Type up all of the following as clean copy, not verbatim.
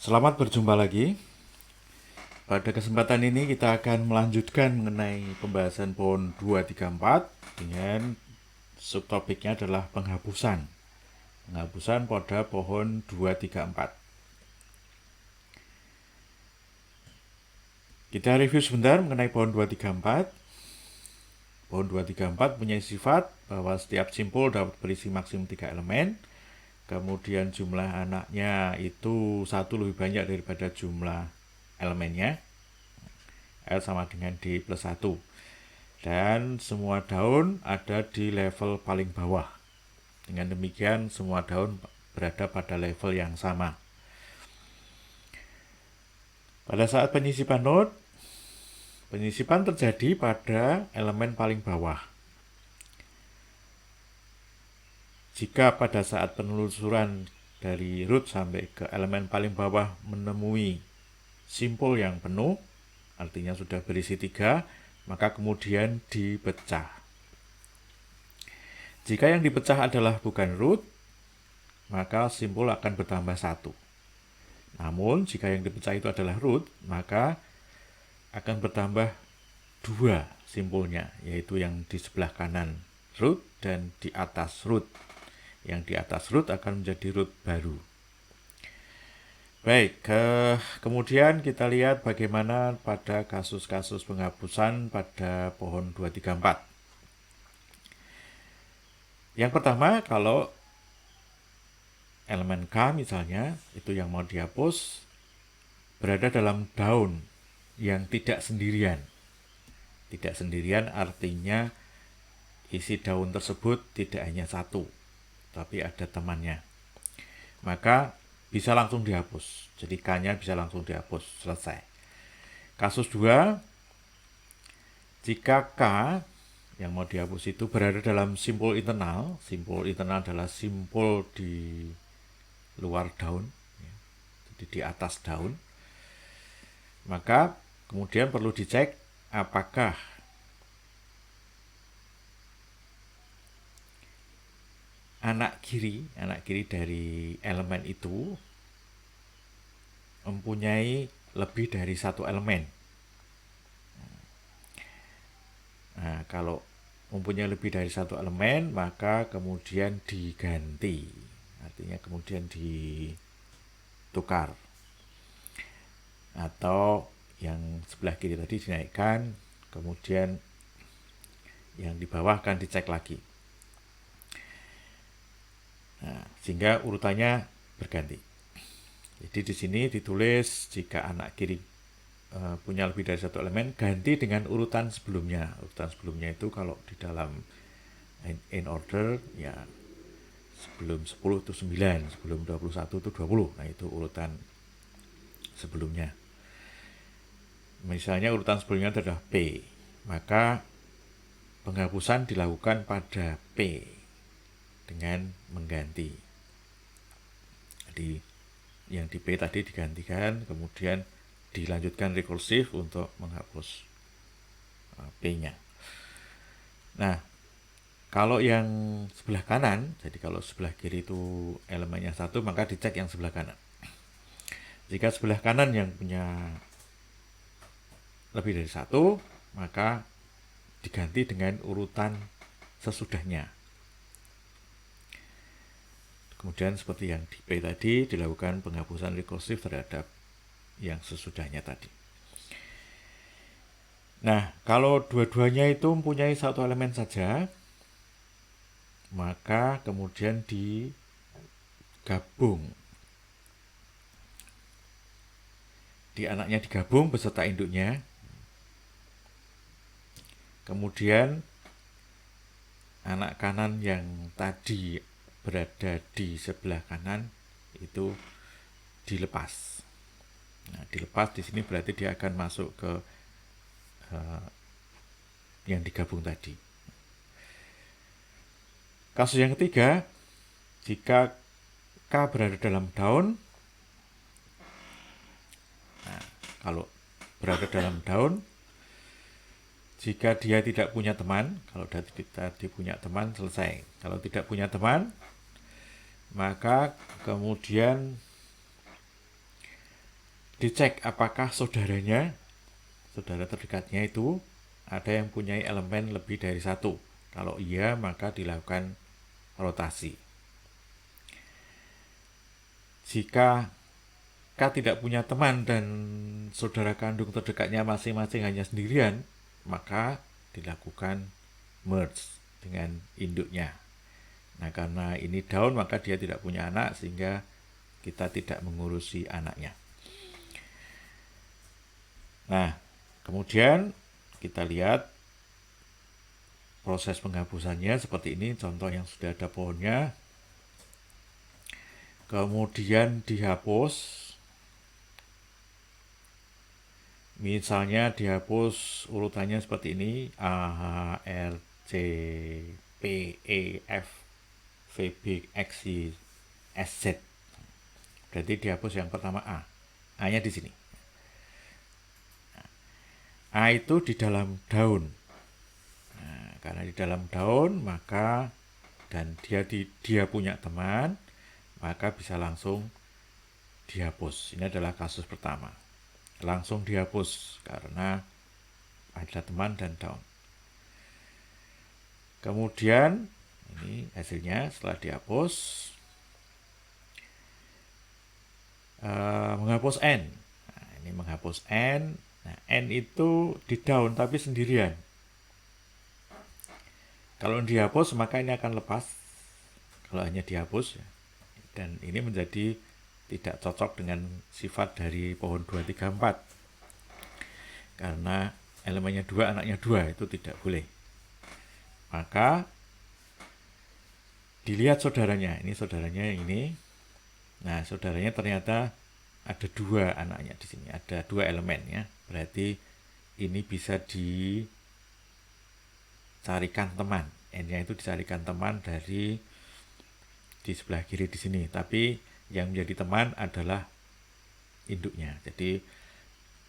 Selamat berjumpa lagi. Pada kesempatan ini kita akan melanjutkan mengenai pembahasan pohon 234 dengan subtopiknya adalah penghapusan. Penghapusan pada pohon 234. Kita review sebentar mengenai pohon 234. Pohon 234 punya sifat bahwa setiap simpul dapat berisi maksimum 3 elemen. Kemudian jumlah anaknya itu satu lebih banyak daripada jumlah elemennya. L sama dengan D plus 1. Dan semua daun ada di level paling bawah. Dengan demikian semua daun berada pada level yang sama. Pada saat penyisipan node, penyisipan terjadi pada elemen paling bawah. Jika pada saat penelusuran dari root sampai ke elemen paling bawah menemui simpul yang penuh, artinya sudah berisi 3, maka kemudian dipecah. Jika yang dipecah adalah bukan root, maka simpul akan bertambah 1. Namun, jika yang dipecah itu adalah root, maka akan bertambah 2 simpulnya, yaitu yang di sebelah kanan root dan di atas root. Yang di atas root akan menjadi root baru. Baik, kemudian kita lihat bagaimana pada kasus-kasus penghapusan pada pohon 234. Yang pertama, kalau elemen K misalnya, itu yang mau dihapus, berada dalam daun yang tidak sendirian. Tidak sendirian artinya isi daun tersebut tidak hanya satu, tapi ada temannya. Maka bisa langsung dihapus. Jadi K-nya bisa langsung dihapus, selesai. Kasus 2, jika K yang mau dihapus itu berada dalam simpul internal. Simpul internal adalah simpul di luar daun, jadi di atas daun. Maka kemudian perlu dicek apakah anak kiri dari elemen itu mempunyai lebih dari satu elemen. Nah, kalau mempunyai lebih dari satu elemen, maka kemudian diganti. Artinya kemudian ditukar. Atau yang sebelah kiri tadi dinaikkan, kemudian yang di bawah akan dicek lagi. Nah, sehingga urutannya berganti. Jadi di sini ditulis jika anak kiri punya lebih dari satu elemen, ganti dengan urutan sebelumnya. Urutan sebelumnya itu kalau di dalam in order, ya sebelum 10 itu 9, sebelum 21 itu 20. Nah, itu urutan sebelumnya. Misalnya urutan sebelumnya adalah P, maka penghapusan dilakukan pada P dengan mengganti. Jadi yang di P tadi digantikan, kemudian dilanjutkan rekursif untuk menghapus P-nya. Nah, kalau yang sebelah kanan, jadi kalau sebelah kiri itu elemennya 1, maka dicek yang sebelah kanan. Jika sebelah kanan yang punya lebih dari 1, maka diganti dengan urutan sesudahnya. Kemudian seperti yang di P tadi, dilakukan penghapusan rekursif terhadap yang sesudahnya tadi. Nah, kalau dua-duanya itu mempunyai satu elemen saja, maka kemudian digabung. Di anaknya digabung beserta induknya. Kemudian anak kanan yang tadi berada di sebelah kanan itu dilepas. Nah, dilepas di sini berarti dia akan masuk ke yang digabung tadi. Kasus yang ketiga, jika K berada dalam daun, nah, kalau berada dalam daun, jika dia tidak punya teman, kalau tadi punya teman, selesai. Kalau tidak punya teman, maka kemudian dicek apakah saudara terdekatnya itu ada yang punya elemen lebih dari satu. Kalau iya, maka dilakukan rotasi. Jika K tidak punya teman dan saudara kandung terdekatnya masing-masing hanya sendirian, maka dilakukan merge dengan induknya. Nah, karena ini daun, maka dia tidak punya anak, sehingga kita tidak mengurusi anaknya. Nah, kemudian kita lihat proses penghapusannya seperti ini, contoh yang sudah ada pohonnya. Kemudian dihapus, misalnya dihapus urutannya seperti ini, A, H, R, C, P, E, F, V, B, X, Y, S, Z. Berarti dihapus yang pertama A. A-nya di sini. A itu di dalam daun. Nah, karena di dalam daun, maka dan dia punya teman, maka bisa langsung dihapus. Ini adalah kasus pertama. Langsung dihapus karena ada teman dan daun. Kemudian ini hasilnya setelah dihapus, menghapus N. Nah, ini menghapus N. Nah, N itu di daun tapi sendirian. Kalau dihapus maka ini akan lepas. Kalau hanya dihapus, dan ini menjadi tidak cocok dengan sifat dari pohon 2, 3, 4. Karena elemennya 2, anaknya 2, itu tidak boleh. Maka dilihat saudaranya. Ini saudaranya yang ini. Nah, saudaranya ternyata ada 2 anaknya di sini. Ada 2 elemen ya. Berarti ini bisa dicarikan teman. N-nya itu dicarikan teman di sebelah kiri di sini. Tapi yang menjadi teman adalah induknya. Jadi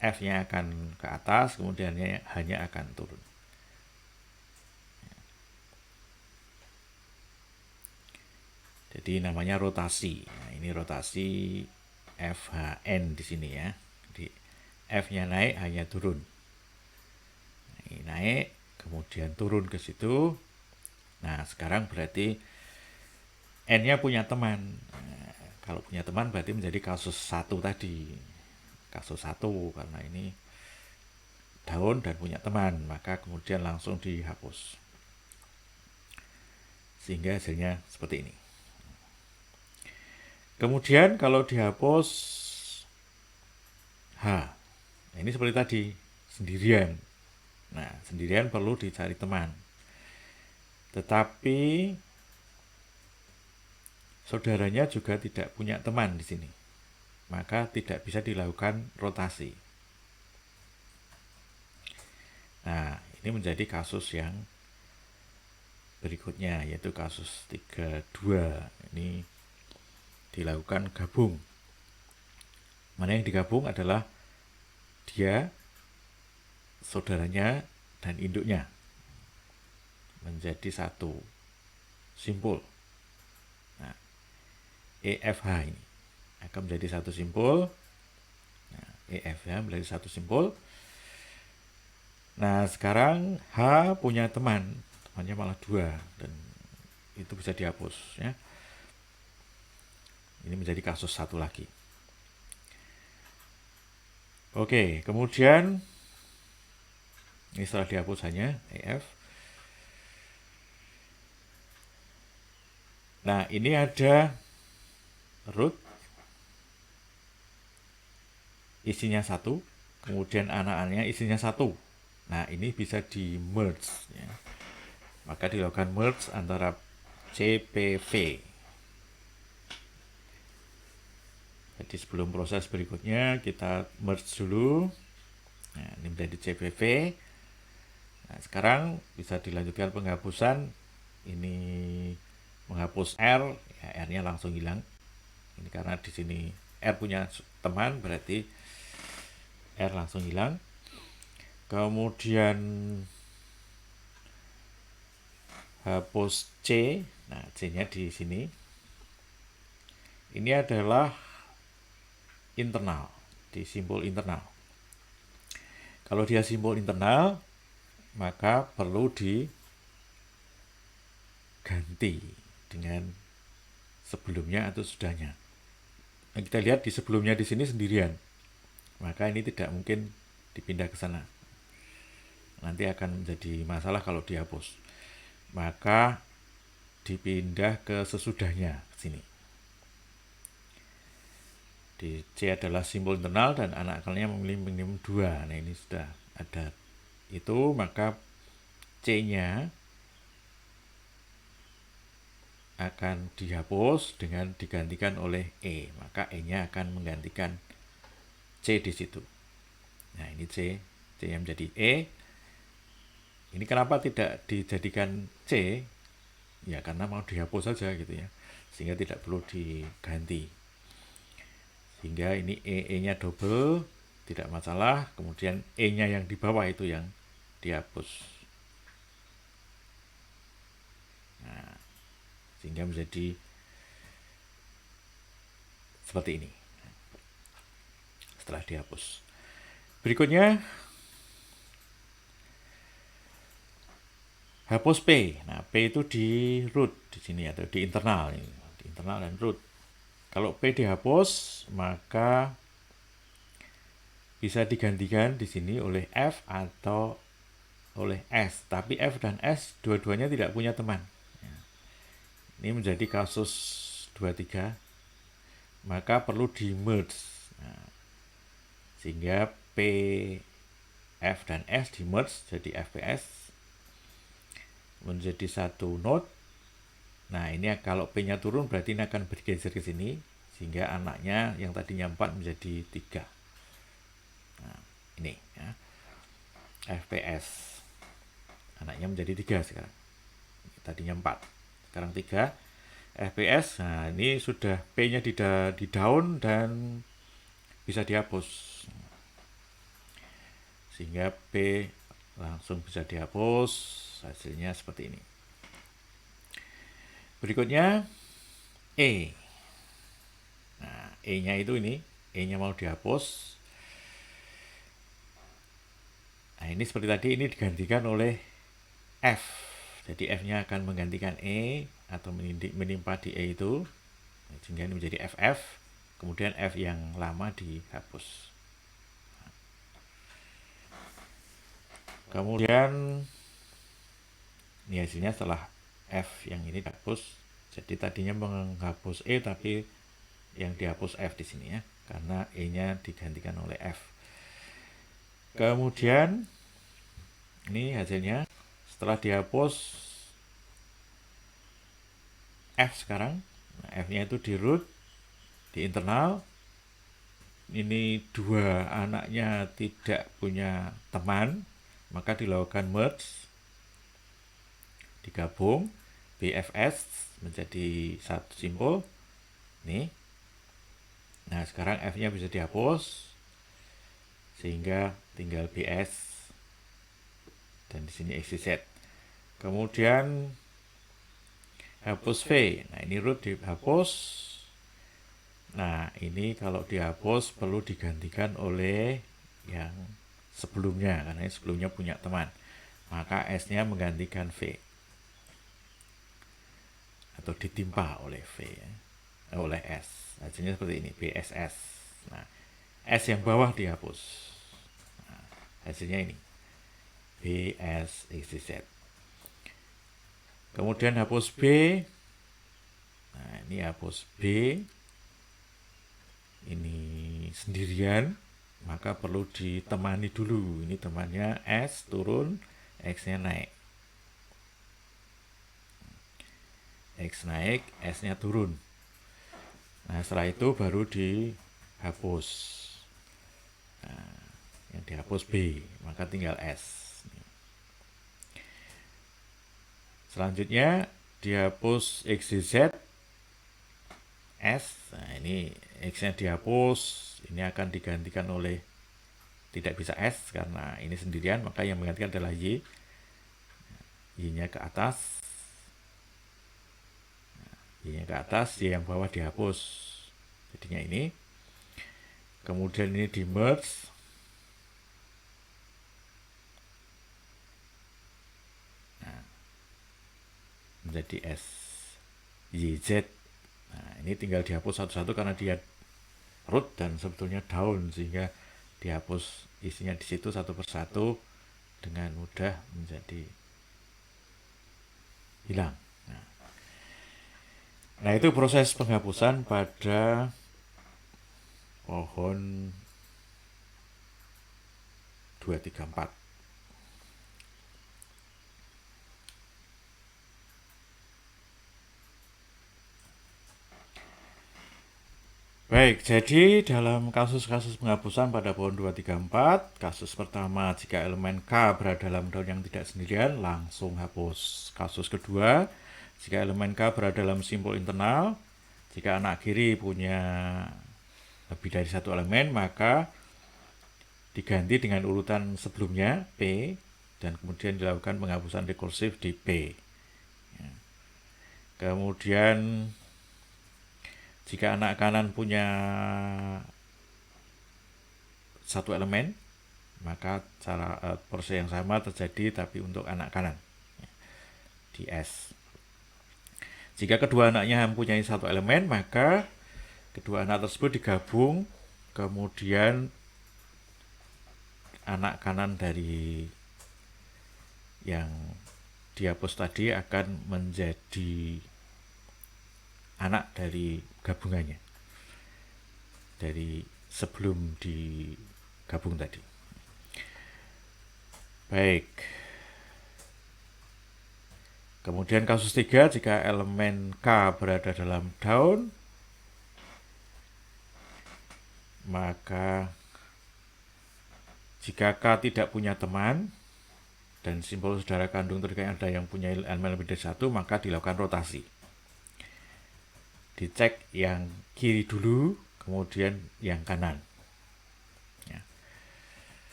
F-nya akan ke atas, kemudian hanya akan turun. Jadi namanya rotasi. Nah, ini rotasi FHN di sini ya. Jadi F-nya naik, hanya turun. Nah, ini naik, kemudian turun ke situ. Nah, sekarang berarti N-nya punya teman. Nah, kalau punya teman berarti menjadi kasus 1 tadi. Kasus 1 karena ini daun dan punya teman, maka kemudian langsung dihapus. Sehingga hasilnya seperti ini. Kemudian kalau dihapus H, nah ini seperti tadi, sendirian. Nah, sendirian perlu dicari teman. Tetapi saudaranya juga tidak punya teman di sini. Maka tidak bisa dilakukan rotasi. Nah, ini menjadi kasus yang berikutnya, yaitu kasus 32. Ini dilakukan gabung. Mana yang digabung adalah dia, saudaranya, dan induknya menjadi satu simpul. Nah, EFH ini akan menjadi satu simpul. Nah, EFH menjadi satu simpul. Nah, sekarang H punya temannya malah 2, dan itu bisa dihapus ya. Ini menjadi kasus 1 lagi. Oke, kemudian ini setelah dihapus hanya EF. Nah, ini ada root, isinya 1, kemudian anak-anaknya isinya 1. Nah, ini bisa di merge ya. Maka dilakukan merge antara CPV. Jadi sebelum proses berikutnya kita merge dulu. Nah, ini menjadi CPV. Nah, sekarang bisa dilanjutkan penghapusan. Ini menghapus R, ya, R-nya langsung hilang. Ini karena di sini R punya teman, berarti R langsung hilang. Kemudian hapus C. Nah, C-nya di sini. Ini adalah internal. di simbol internal. Kalau dia simbol internal, maka perlu diganti dengan sebelumnya atau sudahnya. Nah, kita lihat di sebelumnya di sini sendirian, maka ini tidak mungkin dipindah ke sana. Nanti akan menjadi masalah kalau dihapus. Maka dipindah ke sesudahnya sini. Di C adalah simbol internal dan anak akalnya memilih minimum 2. Nah, ini sudah ada itu, maka C-nya akan dihapus dengan digantikan oleh E. Maka E-nya akan menggantikan C di situ. Nah, ini C yang menjadi E. Ini kenapa tidak dijadikan C? Ya karena mau dihapus saja gitu ya. Sehingga tidak perlu diganti. Sehingga ini E-nya double, tidak masalah. Kemudian E-nya yang di bawah itu yang dihapus. Nah, sehingga menjadi seperti ini setelah dihapus. Berikutnya, hapus P. Nah, P itu di root di sini atau di internal, di internal dan root. Kalau P dihapus, maka bisa digantikan di sini oleh F atau oleh S. Tapi F dan S dua-duanya tidak punya teman. Ini menjadi kasus 23. Maka perlu di merge. Nah, sehingga P, F dan S di merge jadi FPS menjadi satu node. Nah, ini kalau P-nya turun berarti ini akan bergeser ke sini sehingga anaknya yang tadinya 4 menjadi 3. Nah, ini ya. FPS. Anaknya menjadi 3 sekarang. Tadinya 4. Sekarang 3. FPS. Nah, ini sudah P-nya di down dan bisa dihapus. Sehingga P langsung bisa dihapus. Hasilnya seperti ini. Berikutnya E. Nah, E-nya itu ini, E-nya mau dihapus. Nah, ini seperti tadi ini digantikan oleh F. Jadi F-nya akan menggantikan E atau menimpa di E itu. Sehingga ini menjadi FF. Kemudian F yang lama dihapus. Kemudian ini hasilnya setelah F yang ini dihapus. Jadi tadinya menghapus E tapi yang dihapus F di sini ya, karena E-nya digantikan oleh F. Kemudian ini hasilnya setelah dihapus F sekarang. Nah, F-nya itu di root, di internal. Ini dua anaknya tidak punya teman, maka dilakukan merge, digabung BFS menjadi satu simbol. Nih. Nah, sekarang F-nya bisa dihapus sehingga tinggal BS dan di sini XZ. Kemudian hapus V. Nah, ini root dihapus. Nah, ini kalau dihapus perlu digantikan oleh yang sebelumnya karena sebelumnya punya teman. Maka S-nya menggantikan V. Atau ditimpa oleh V ya. Oleh S. Hasilnya seperti ini, BSS. Nah, S yang bawah dihapus. Nah, hasilnya ini. BSXZ. Kemudian hapus B. Nah, ini hapus B. Ini sendirian, maka perlu ditemani dulu. Ini temannya S turun, X-nya naik. X naik, S-nya turun. Nah, setelah itu baru dihapus. Nah, yang dihapus B, maka tinggal S. Selanjutnya dihapus XZ S. Nah, ini X-nya dihapus, ini akan digantikan oleh tidak bisa S karena ini sendirian, maka yang menggantikan adalah Y. Y-nya ke atas. Y-nya ke atas, Y yang bawah dihapus. Jadinya ini. kemudian ini di merge, menjadi SYZ. Nah, ini tinggal dihapus satu-satu karena dia root dan sebetulnya daun, sehingga dihapus isinya di situ satu persatu dengan mudah menjadi hilang. Nah, itu proses penghapusan pada pohon 234. Baik, jadi dalam kasus-kasus penghapusan pada pohon 234, kasus pertama jika elemen K berada dalam daun yang tidak sendirian, langsung hapus. Kasus kedua, jika elemen K berada dalam simpul internal, jika anak kiri punya lebih dari satu elemen, maka diganti dengan urutan sebelumnya, P, dan kemudian dilakukan penghapusan rekursif di P. Kemudian jika anak kanan punya satu elemen, maka cara proses yang sama terjadi tapi untuk anak kanan di S. Jika kedua anaknya mempunyai satu elemen, maka kedua anak tersebut digabung, kemudian anak kanan dari yang dihapus tadi akan menjadi anak dari gabungannya, dari sebelum digabung tadi. Baik. Kemudian kasus 3, jika elemen K berada dalam daun, maka jika K tidak punya teman dan simpul saudara kandung terkait ada yang punya elemen lebih dari satu, maka dilakukan rotasi. Dicek yang kiri dulu, kemudian yang kanan. Ya.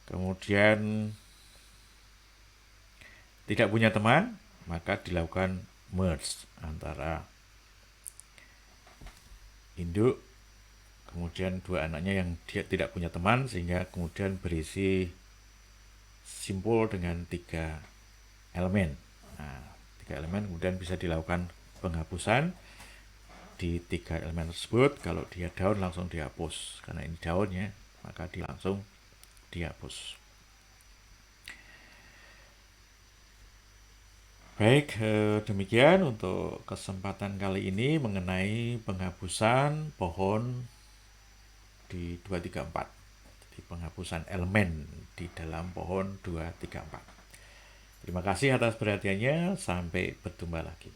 Kemudian tidak punya teman, maka dilakukan merge antara induk, kemudian dua anaknya yang dia tidak punya teman, sehingga kemudian berisi simpul dengan 3 elemen. Nah, 3 elemen kemudian bisa dilakukan penghapusan di 3 elemen tersebut. Kalau dia daun langsung dihapus, karena ini daunnya, maka langsung dihapus. Baik, demikian untuk kesempatan kali ini mengenai penghapusan pohon di 234. Jadi penghapusan elemen di dalam pohon 234. Terima kasih atas perhatiannya, sampai berjumpa lagi.